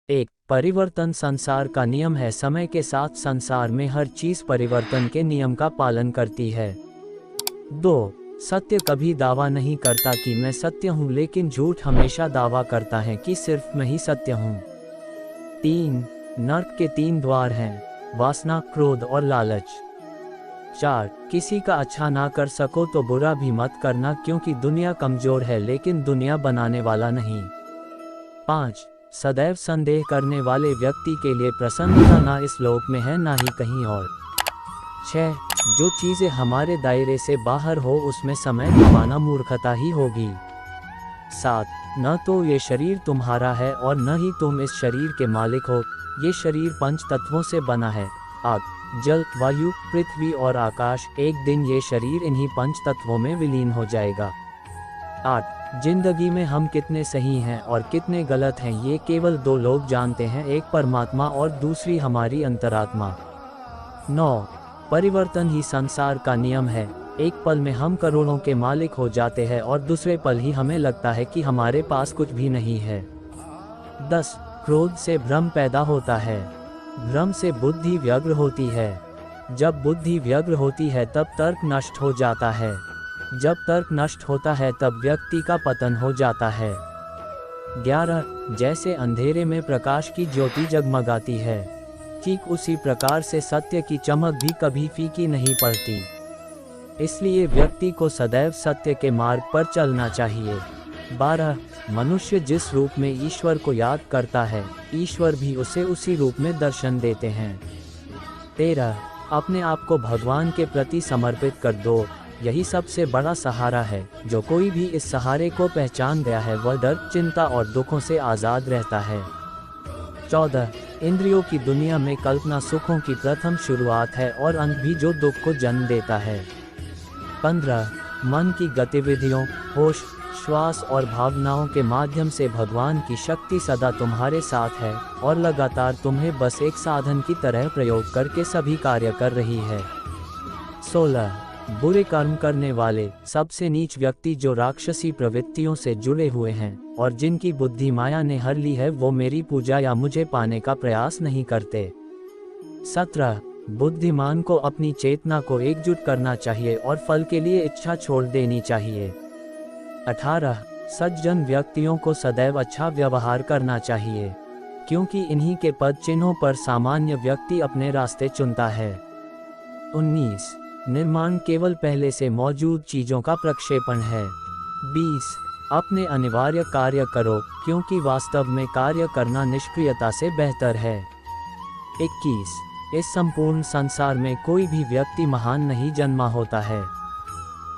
एक, परिवर्तन संसार का नियम है। समय के साथ संसार में हर चीज परिवर्तन के नियम का पालन करती है। 2, सत्य कभी दावा नहीं करता कि मैं सत्य हूँ, लेकिन झूठ हमेशा दावा करता है कि सिर्फ मैं ही सत्य हूँ। 3, नर्क के 3 द्वार हैं, वासना, क्रोध और लालच। 4, किसी का अच्छा ना कर सको तो बुरा भी मत करना, क्योंकि दुनिया कमजोर है लेकिन दुनिया बनाने वाला नहीं। 5, सदैव संदेह करने वाले व्यक्ति के लिए प्रसन्नता ना इस लोक में है ना ही कहीं और। 6, जो चीज़ें हमारे दायरे से बाहर हो उसमें समय गंवाना मूर्खता ही होगी। 7, न तो ये शरीर तुम्हारा है और न ही तुम इस शरीर के मालिक हो। ये शरीर 5 तत्वों से बना है, आग, जल, वायु, पृथ्वी और आकाश। एक दिन ये शरीर इन्हीं 5 तत्वों में विलीन हो जाएगा। 8, जिंदगी में हम कितने सही हैं और कितने गलत हैं ये केवल 2 लोग जानते हैं, एक परमात्मा और दूसरी हमारी अंतरात्मा। 9, परिवर्तन ही संसार का नियम है। एक पल में हम करोड़ों के मालिक हो जाते हैं और दूसरे पल ही हमें लगता है कि हमारे पास कुछ भी नहीं है। 10, क्रोध से भ्रम पैदा होता है। भ्रम से बुद्धि व्यग्र होती है। जब बुद्धि व्यग्र होती है तब तर्क नष्ट हो जाता है। जब तर्क नष्ट होता है तब व्यक्ति का पतन हो जाता है। 11, जैसे अंधेरे में प्रकाश की ज्योति जगमगाती है, ठीक उसी प्रकार से सत्य की चमक भी कभी फीकी नहीं पड़ती। इसलिए व्यक्ति को सदैव सत्य के मार्ग पर चलना चाहिए। 12, मनुष्य जिस रूप में ईश्वर को याद करता है, ईश्वर भी उसे उसी रूप में दर्शन देते हैं। 13, अपने आप को भगवान के प्रति समर्पित कर दो, यही सबसे बड़ा सहारा है। जो कोई भी इस सहारे को पहचान गया है वह डर, चिंता और दुखों से आज़ाद रहता है। 14, इंद्रियों की दुनिया में कल्पना सुखों की प्रथम शुरुआत है और अंत भी जो दुख को जन्म देता है। 15, मन की गतिविधियों, होश, श्वास और भावनाओं के माध्यम से भगवान की शक्ति सदा तुम्हारे साथ है और लगातार तुम्हें बस एक साधन की तरह प्रयोग करके सभी कार्य कर रही है। 16, बुरे कर्म करने वाले, सबसे नीच व्यक्ति जो राक्षसी प्रवृत्तियों से जुड़े हुए हैं और जिनकी बुद्धि माया ने हर ली है, वो मेरी पूजा या मुझे पाने का प्रयास नहीं करते। 17, बुद्धिमान को अपनी चेतना को एकजुट करना चाहिए और फल के लिए इच्छा छोड़ देनी चाहिए। 18, सज्जन व्यक्तियों को सदैव अच्छा व्यवहार करना चाहिए, क्योंकि इन्हीं के पद चिन्हों पर सामान्य व्यक्ति अपने रास्ते चुनता है। 19, निर्माण केवल पहले से मौजूद चीजों का प्रक्षेपण है। 20, अपने अनिवार्य कार्य करो, क्योंकि वास्तव में कार्य करना निष्क्रियता से बेहतर है। 21, इस संपूर्ण संसार में कोई भी व्यक्ति महान नहीं जन्मा होता है,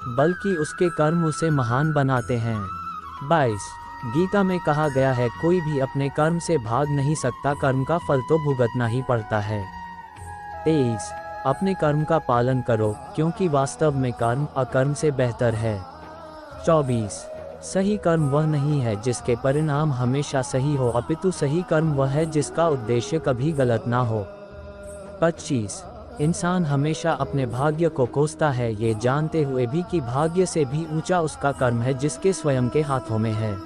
बल्कि उसके कर्म उसे महान बनाते हैं। 22, गीता में कहा गया है, कोई भी अपने कर्म से भाग नहीं सकता, कर्म का फल तो भुगतना ही पड़ता है। 23, अपने कर्म का पालन करो, क्योंकि वास्तव में कर्म अकर्म से बेहतर है। 24, सही कर्म वह नहीं है जिसके परिणाम हमेशा सही हो, अपितु सही कर्म वह है जिसका उद्देश्य कभी गलत ना हो। 25, इंसान हमेशा अपने भाग्य को कोसता है, ये जानते हुए भी कि भाग्य से भी ऊंचा उसका कर्म है जिसके स्वयं के हाथों में है।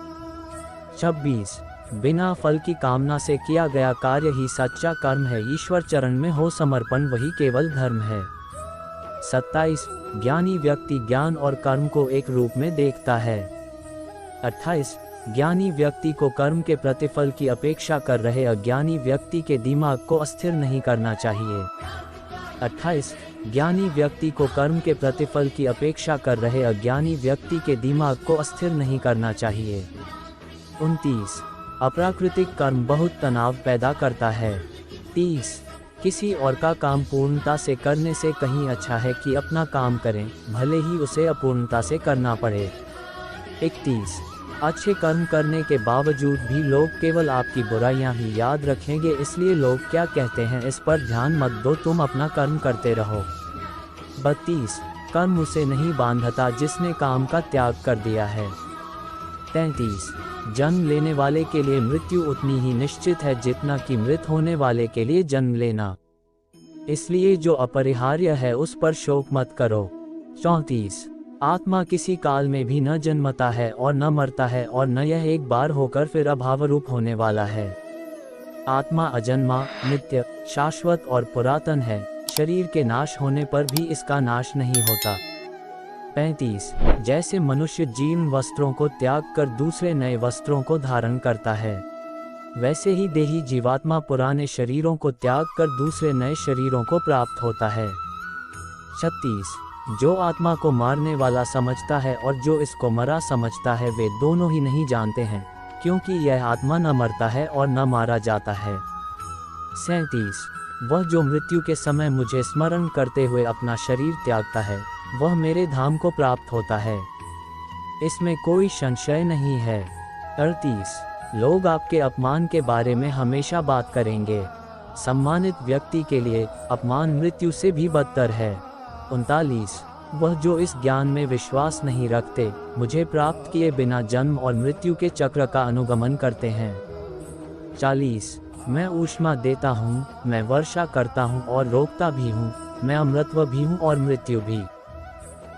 26, बिना फल की कामना से किया गया कार्य ही सच्चा कर्म है, ईश्वर चरण में हो समर्पण वही केवल धर्म है। 27, ज्ञानी व्यक्ति ज्ञान और कर्म को एक रूप में देखता है। 28, ज्ञानी व्यक्ति को कर्म के प्रतिफल की अपेक्षा कर रहे अज्ञानी व्यक्ति के दिमाग को अस्थिर नहीं करना चाहिए। 28, ज्ञानी व्यक्ति को कर्म के प्रतिफल की अपेक्षा कर रहे अज्ञानी व्यक्ति के दिमाग को अस्थिर नहीं करना चाहिए। 29, अप्राकृतिक कर्म बहुत तनाव पैदा करता है। 30, किसी और का काम पूर्णता से करने से कहीं अच्छा है कि अपना काम करें, भले ही उसे अपूर्णता से करना पड़े। 31, अच्छे कर्म करने के बावजूद भी लोग केवल आपकी बुराइयां ही याद रखेंगे, इसलिए लोग क्या कहते हैं इस पर ध्यान मत दो, तुम अपना कर्म करते रहो। 32, कर्म उसे नहीं बांधता जिसने काम का त्याग कर दिया है। 33, जन्म लेने वाले के लिए मृत्यु उतनी ही निश्चित है जितना कि मृत होने वाले के लिए जन्म लेना, इसलिए जो अपरिहार्य है उस पर शोक मत करो। 34, आत्मा किसी काल में भी न जन्मता है और न मरता है और न यह एक बार होकर फिर अभावरूप होने वाला है। आत्मा अजन्मा, नित्य, शाश्वत और पुरातन है। शरीर के नाश होने पर भी इसका नाश नहीं होता। 35 जैसे मनुष्य जीर्ण वस्त्रों को त्याग कर दूसरे नए वस्त्रों को धारण करता है, वैसे ही देही जीवात्मा पुराने शरीरों को त्याग कर दूसरे नए शरीरों को प्राप्त होता है। 36 जो आत्मा को मारने वाला समझता है और जो इसको मरा समझता है, वे दोनों ही नहीं जानते हैं, क्योंकि यह आत्मा न मरता है और न मारा जाता है। 37 वह जो मृत्यु के समय मुझे स्मरण करते हुए अपना शरीर त्यागता है, वह मेरे धाम को प्राप्त होता है, इसमें कोई संशय नहीं है। 38 लोग आपके अपमान के बारे में हमेशा बात करेंगे। सम्मानित व्यक्ति के लिए अपमान मृत्यु से भी बदतर है। 39 वह जो इस ज्ञान में विश्वास नहीं रखते, मुझे प्राप्त किए बिना जन्म और मृत्यु के चक्र का अनुगमन करते हैं। 40 मैं ऊष्मा देता हूँ, मैं वर्षा करता हूँ और रोकता भी हूँ, मैं अमृतत्व भी हूँ और मृत्यु भी।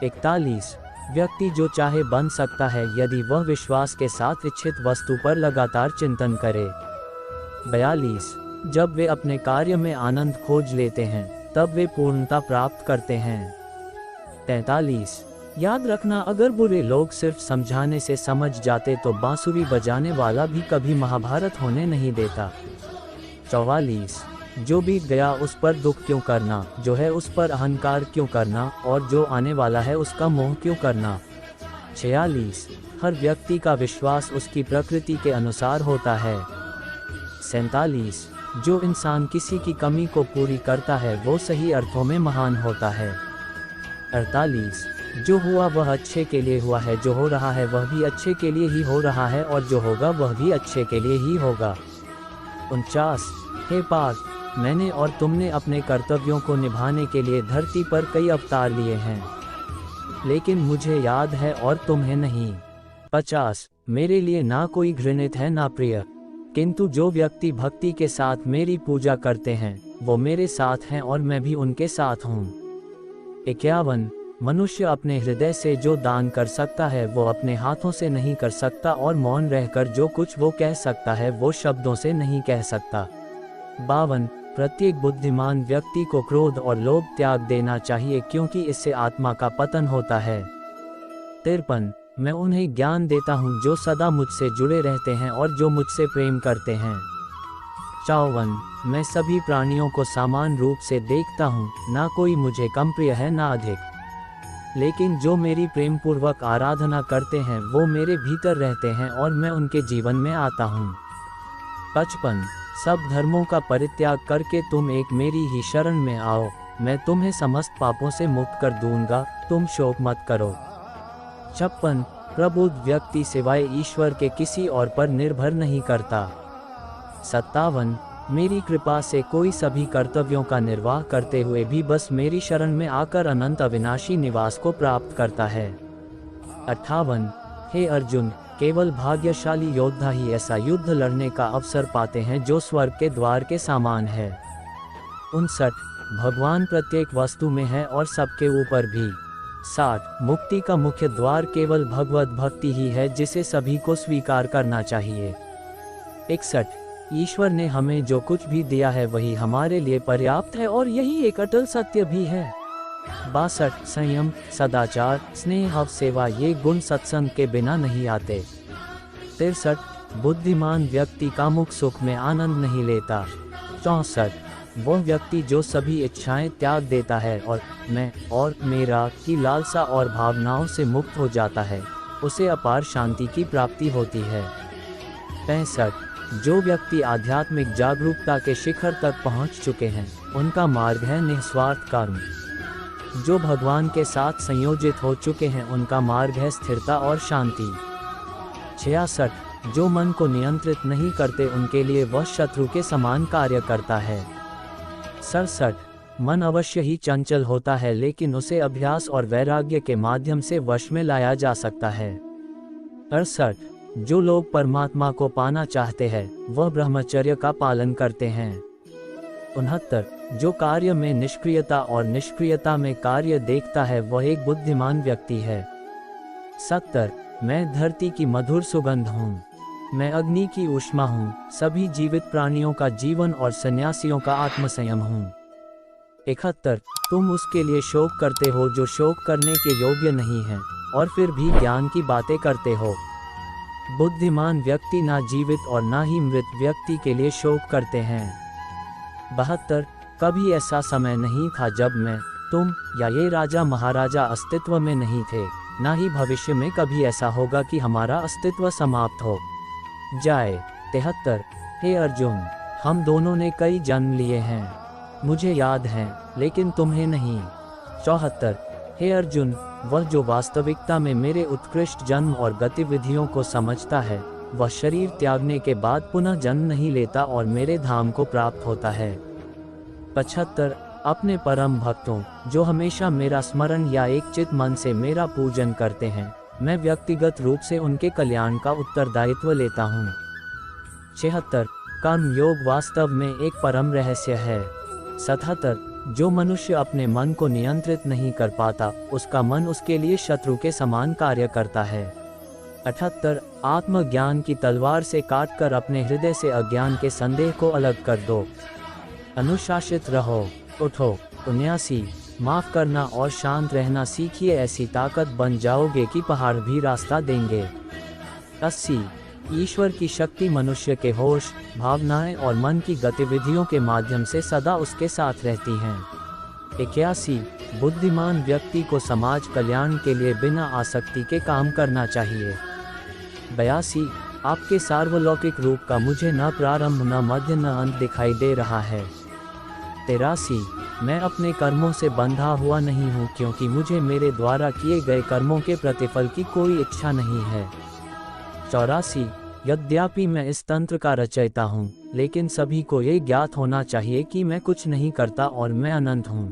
41 व्यक्ति जो चाहे बन सकता है यदि वह विश्वास के साथ इच्छित वस्तु पर लगातार चिंतन करे। 42 जब वे अपने कार्य में आनंद खोज लेते हैं, तब वे पूर्णता प्राप्त करते हैं। 43 याद रखना, अगर बुरे लोग सिर्फ समझाने से समझ जाते तो बांसुरी बजाने वाला भी कभी महाभारत होने नहीं देता। 44 जो बीत गया उस पर दुख क्यों करना, जो है उस पर अहंकार क्यों करना, और जो आने वाला है उसका मोह क्यों करना। 46 हर व्यक्ति का विश्वास उसकी प्रकृति के अनुसार होता है। 47 जो इंसान किसी की कमी को पूरी करता है वो सही अर्थों में महान होता है। 48 जो हुआ वह अच्छे के लिए हुआ है, जो हो रहा है वह भी अच्छे के लिए ही हो रहा है, और जो होगा वह भी अच्छे के लिए ही होगा। 49 हे पार्थ, मैंने और तुमने अपने कर्तव्यों को निभाने के लिए धरती पर कई अवतार लिए हैं, लेकिन मुझे याद है और तुम्हें नहीं। 50 मेरे लिए ना कोई घृणित है ना प्रिय, किंतु जो व्यक्ति भक्ति के साथ मेरी पूजा करते हैं वो मेरे साथ हैं और मैं भी उनके साथ हूँ। 51 मनुष्य अपने हृदय से जो दान कर सकता है वो अपने हाथों से नहीं कर सकता, और मौन रहकर जो कुछ वो कह सकता है वो शब्दों से नहीं कह सकता। 52 प्रत्येक बुद्धिमान व्यक्ति को क्रोध और लोभ त्याग देना चाहिए, क्योंकि इससे आत्मा का पतन होता है। 53 मैं उन्हें ज्ञान देता हूँ जो सदा मुझसे जुड़े रहते हैं और जो मुझसे प्रेम करते हैं। 54 मैं सभी प्राणियों को समान रूप से देखता हूँ, ना कोई मुझे कम प्रिय है ना अधिक, लेकिन जो मेरी प्रेम पूर्वक आराधना करते हैं वो मेरे भीतर रहते हैं और मैं उनके जीवन में आता हूँ। 55 सब धर्मों का परित्याग करके तुम एक मेरी ही शरण में आओ, मैं तुम्हें समस्त पापों से मुक्त कर दूंगा, तुम शोक मत करो। 56 प्रबुद्ध व्यक्ति सिवाय ईश्वर के किसी और पर निर्भर नहीं करता। 57 मेरी कृपा से कोई सभी कर्तव्यों का निर्वाह करते हुए भी बस मेरी शरण में आकर अनंत अविनाशी निवास को प्राप्त करता है। 58 हे अर्जुन, केवल भाग्यशाली योद्धा ही ऐसा युद्ध लड़ने का अवसर पाते हैं जो स्वर्ग के द्वार के समान है। 59 भगवान प्रत्येक वस्तु में है और सबके ऊपर भी। 60 मुक्ति का मुख्य द्वार केवल भगवत भक्ति ही है जिसे सभी को स्वीकार करना चाहिए। 61 ईश्वर ने हमें जो कुछ भी दिया है वही हमारे लिए पर्याप्त है और यही एक अटल सत्य भी है। 62 संयम, सदाचार, स्नेह और सेवा ये गुण सत्संग के बिना नहीं आते। 63 बुद्धिमान व्यक्ति कामुक सुख में आनंद नहीं लेता। 64 वह व्यक्ति जो सभी इच्छाएं त्याग देता है और मैं और मेरा की लालसा और भावनाओं से मुक्त हो जाता है, उसे अपार शांति की प्राप्ति होती है। 65 जो व्यक्ति आध्यात्मिक जागरूकता के शिखर तक पहुंच चुके हैं, उनका मार्ग है निस्वार्थ कर्म। जो भगवान के साथ संयोजित हो चुके हैं, उनका मार्ग है स्थिरता और शांति। 66 जो मन को नियंत्रित नहीं करते, उनके लिए वह शत्रु के समान कार्य करता है। 67 मन अवश्य ही चंचल होता है, लेकिन उसे अभ्यास और वैराग्य के माध्यम से वश में लाया जा सकता है। 68 जो लोग परमात्मा को पाना चाहते हैं, वह ब्रह्मचर्य का पालन करते हैं। 69 जो कार्य में निष्क्रियता और निष्क्रियता में कार्य देखता है, वह एक बुद्धिमान व्यक्ति है। 70 मैं धरती की मधुर सुगंध हूँ। मैं अग्नि की ऊष्मा हूँ, सभी जीवित प्राणियों का जीवन और सन्यासियों का आत्मसंयम हूँ। 71 तुम उसके लिए शोक करते हो जो शोक करने के योग्य नहीं है, और फिर भी ज्ञान की बातें करते हो। बुद्धिमान व्यक्ति ना जीवित और ना ही मृत व्यक्ति के लिए शोक करते हैं। 72 कभी ऐसा समय नहीं था जब मैं, तुम या ये राजा महाराजा अस्तित्व में नहीं थे, ना ही भविष्य में कभी ऐसा होगा कि हमारा अस्तित्व समाप्त हो जाए। 73 हे अर्जुन, हम दोनों ने कई जन्म लिए हैं, मुझे याद है, लेकिन तुम्हें नहीं। 74 हे अर्जुन, वह जो वास्तविकता में मेरे उत्कृष्ट जन्म और गतिविधियों को समझता है, वह शरीर त्यागने के बाद पुनः जन्म नहीं लेता और मेरे धाम को प्राप्त होता है। 75 अपने परम भक्तों, जो हमेशा मेरा स्मरण या एक चित मन से मेरा पूजन करते हैं, मैं व्यक्तिगत रूप से उनके कल्याण का उत्तरदायित्व लेता हूँ। 76 कर्म योग वास्तव में एक परम रहस्य है। 77 जो मनुष्य अपने मन को नियंत्रित नहीं कर पाता, उसका मन उसके लिए शत्रु के समान कार्य करता है। 78 आत्मज्ञान की तलवार से काटकर अपने हृदय से अज्ञान के संदेह को अलग कर दो। अनुशासित रहो, उठो। 79 माफ करना और शांत रहना सीखिए, ऐसी ताकत बन जाओगे कि पहाड़ भी रास्ता देंगे। 80 ईश्वर की शक्ति मनुष्य के होश, भावनाएं और मन की गतिविधियों के माध्यम से सदा उसके साथ रहती हैं। 81 बुद्धिमान व्यक्ति को समाज कल्याण के लिए बिना आसक्ति के काम करना चाहिए। 82 आपके सार्वलौकिक रूप का मुझे न प्रारंभ न मध्य न अंत दिखाई दे रहा है। 83 मैं अपने कर्मों से बंधा हुआ नहीं हूँ, क्योंकि मुझे मेरे द्वारा किए गए कर्मों के प्रतिफल की कोई इच्छा नहीं है। 84 यद्यपि मैं इस तंत्र का रचयिता हूँ, लेकिन सभी को ये ज्ञात होना चाहिए कि मैं कुछ नहीं करता और मैं अनंत हूँ।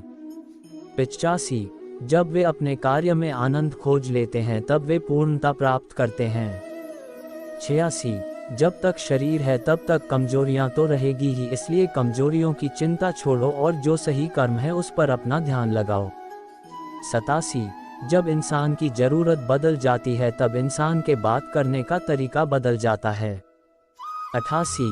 85 जब वे अपने कार्य में आनंद खोज लेते हैं तब वे पूर्णता प्राप्त करते हैं। 86 जब तक शरीर है तब तक कमजोरियां तो रहेगी ही, इसलिए कमजोरियों की चिंता छोड़ो और जो सही कर्म है उस पर अपना ध्यान लगाओ। 87 जब इंसान की जरूरत बदल जाती है तब इंसान के बात करने का तरीका बदल जाता है। 88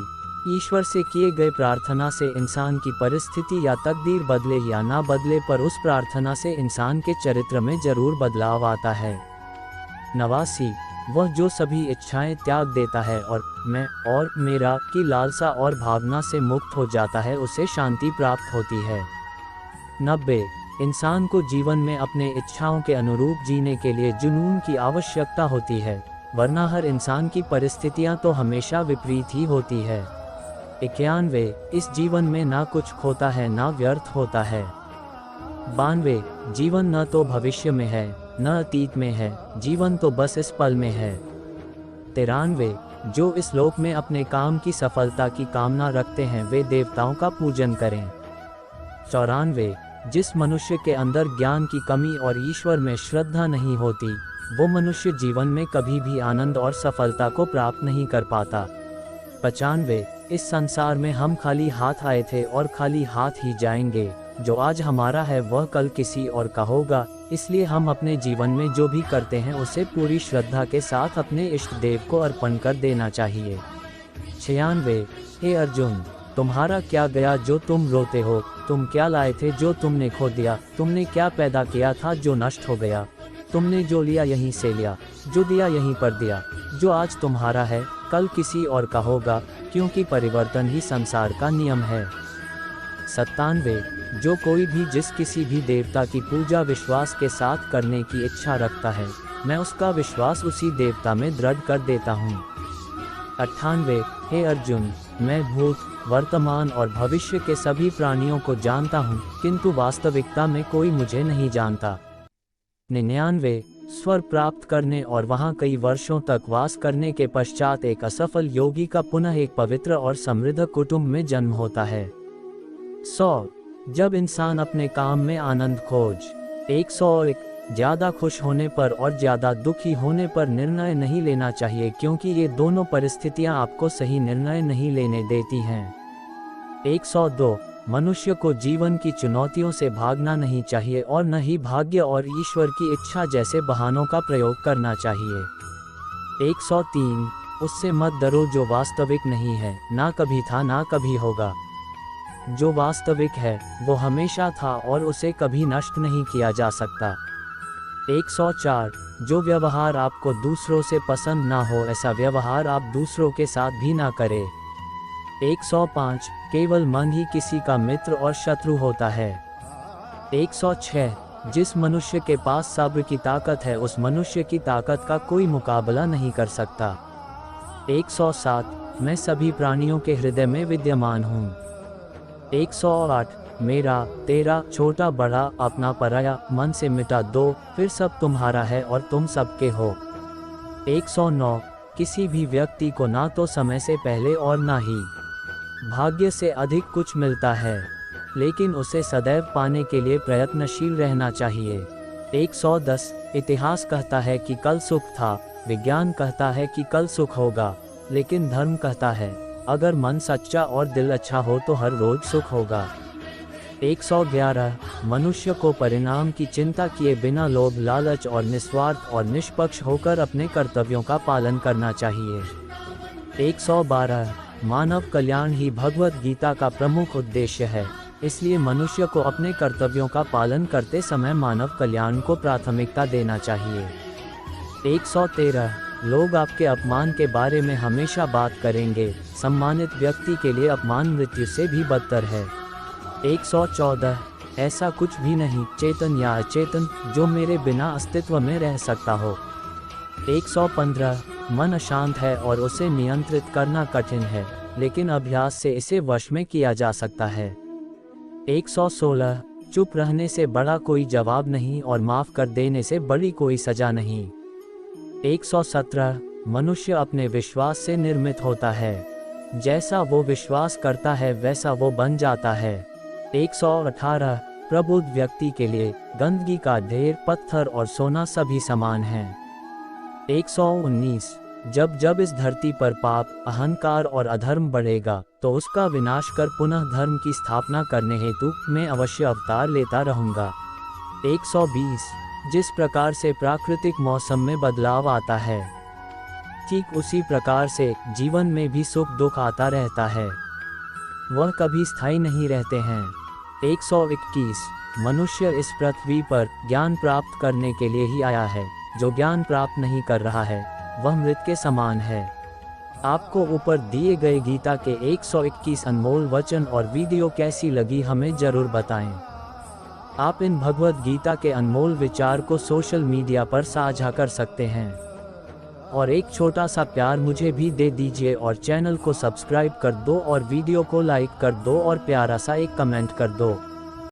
ईश्वर से किए गए प्रार्थना से इंसान की परिस्थिति या तकदीर बदले या ना बदले, पर उस प्रार्थना से इंसान के चरित्र में जरूर बदलाव आता है। 89 वह जो सभी इच्छाएं त्याग देता है और मैं और मेरा की लालसा और भावना से मुक्त हो जाता है, उसे शांति प्राप्त होती है। 90 इंसान को जीवन में अपने इच्छाओं के अनुरूप जीने के लिए जुनून की आवश्यकता होती है, वरना हर इंसान की परिस्थितियां तो हमेशा विपरीत ही होती है। 91 इस जीवन में ना कुछ खोता है ना व्यर्थ होता है। 92 जीवन न तो भविष्य में है न अतीत में है, जीवन तो बस इस पल में है। 93 जो इस लोक में अपने काम की सफलता की कामना रखते हैं वे देवताओं का पूजन करें। 94 जिस मनुष्य के अंदर ज्ञान की कमी और ईश्वर में श्रद्धा नहीं होती, वो मनुष्य जीवन में कभी भी आनंद और सफलता को प्राप्त नहीं कर पाता। 95 इस संसार में हम खाली हाथ आए थे और खाली हाथ ही जाएंगे, जो आज हमारा है वह कल किसी और का होगा, इसलिए हम अपने जीवन में जो भी करते हैं उसे पूरी श्रद्धा के साथ अपने इष्ट देव को अर्पण कर देना चाहिए। 96 हे अर्जुन, तुम्हारा क्या गया जो तुम रोते हो, तुम क्या लाए थे जो तुमने खो दिया, तुमने क्या पैदा किया था जो नष्ट हो गया, तुमने जो लिया यहीं से लिया, जो दिया यहीं पर दिया, जो आज तुम्हारा है कल किसी और का होगा, क्योंकि परिवर्तन ही संसार का नियम है। 97 जो कोई भी जिस किसी भी देवता की पूजा विश्वास के साथ करने की इच्छा रखता है, मैं उसका विश्वास उसी देवता में दृढ़ कर देता हूँ। 98 हे अर्जुन, मैं भूत, वर्तमान और भविष्य के सभी प्राणियों को जानता हूँ, किंतु वास्तविकता में कोई मुझे नहीं जानता। 99 स्वर प्राप्त करने और वहाँ कई वर्षों तक वास करने के पश्चात एक असफल योगी का पुनः एक पवित्र और समृद्ध कुटुंब में जन्म होता है। 100 जब इंसान अपने काम में आनंद खोज। 101 ज्यादा खुश होने पर और ज्यादा दुखी होने पर निर्णय नहीं लेना चाहिए, क्योंकि ये दोनों परिस्थितियां आपको सही निर्णय नहीं लेने देती हैं। 102 मनुष्य को जीवन की चुनौतियों से भागना नहीं चाहिए और न ही भाग्य और ईश्वर की इच्छा जैसे बहानों का प्रयोग करना चाहिए। 103 उससे मत डरो जो वास्तविक नहीं है, ना कभी था ना कभी होगा। जो वास्तविक है वो हमेशा था और उसे कभी नष्ट नहीं किया जा सकता। 104 जो व्यवहार आपको दूसरों से पसंद ना हो, ऐसा व्यवहार आप दूसरों के साथ भी ना करें। 105 केवल मन ही किसी का मित्र और शत्रु होता है। 106 जिस मनुष्य के पास सब्र की ताकत है, उस मनुष्य की ताकत का कोई मुकाबला नहीं कर सकता। 107 मैं सभी प्राणियों के हृदय में विद्यमान हूँ। 108 मेरा, तेरा, छोटा बड़ा, अपना पराया, मन से मिटा दो, फिर सब तुम्हारा है और तुम सबके हो। 109 किसी भी व्यक्ति को ना तो समय से पहले और ना ही भाग्य से अधिक कुछ मिलता है, लेकिन उसे सदैव पाने के लिए प्रयत्नशील रहना चाहिए। 110 इतिहास कहता है कि कल सुख था, विज्ञान कहता है कि कल सुख होगा, लेकिन धर्म कहता है अगर मन सच्चा और दिल अच्छा हो तो हर रोज सुख होगा। 111 मनुष्य को परिणाम की चिंता किए बिना लोभ, लालच और निस्वार्थ और निष्पक्ष होकर अपने कर्तव्यों का पालन करना चाहिए। 112 मानव कल्याण ही भगवत गीता का प्रमुख उद्देश्य है, इसलिए मनुष्य को अपने कर्तव्यों का पालन करते समय मानव कल्याण को प्राथमिकता देना चाहिए। 113 लोग आपके अपमान के बारे में हमेशा बात करेंगे, सम्मानित व्यक्ति के लिए अपमान मृत्यु से भी बदतर है। 114 ऐसा कुछ भी नहीं, चेतन या अचेतन, जो मेरे बिना अस्तित्व में रह सकता हो। 115 मन अशांत है और उसे नियंत्रित करना कठिन है, लेकिन अभ्यास से इसे वश में किया जा सकता है। 116 चुप रहने से बड़ा कोई जवाब नहीं और माफ कर देने से बड़ी कोई सजा नहीं। 117 मनुष्य अपने विश्वास से निर्मित होता है, जैसा वो विश्वास करता है वैसा वो बन जाता है। 118 प्रबुद्ध व्यक्ति के लिए गंदगी का ढेर, पत्थर और सोना सभी समान हैं। 119 जब जब इस धरती पर पाप, अहंकार और अधर्म बढ़ेगा तो उसका विनाश कर पुनः धर्म की स्थापना करने हेतु मैं अवश्य अवतार लेता रहूँगा। 120 जिस प्रकार से प्राकृतिक मौसम में बदलाव आता है, ठीक उसी प्रकार से जीवन में भी सुख दुख आता रहता है, वह कभी स्थायी नहीं रहते हैं। 121 मनुष्य इस पृथ्वी पर ज्ञान प्राप्त करने के लिए ही आया है, जो ज्ञान प्राप्त नहीं कर रहा है वह मृत के समान है। आपको ऊपर दिए गए गीता के 121 अनमोल वचन और वीडियो कैसी लगी हमें जरूर बताएं। आप इन भगवत गीता के अनमोल विचार को सोशल मीडिया पर साझा कर सकते हैं, और एक छोटा सा प्यार मुझे भी दे दीजिए और चैनल को सब्सक्राइब कर दो और वीडियो को लाइक कर दो और प्यारा सा एक कमेंट कर दो।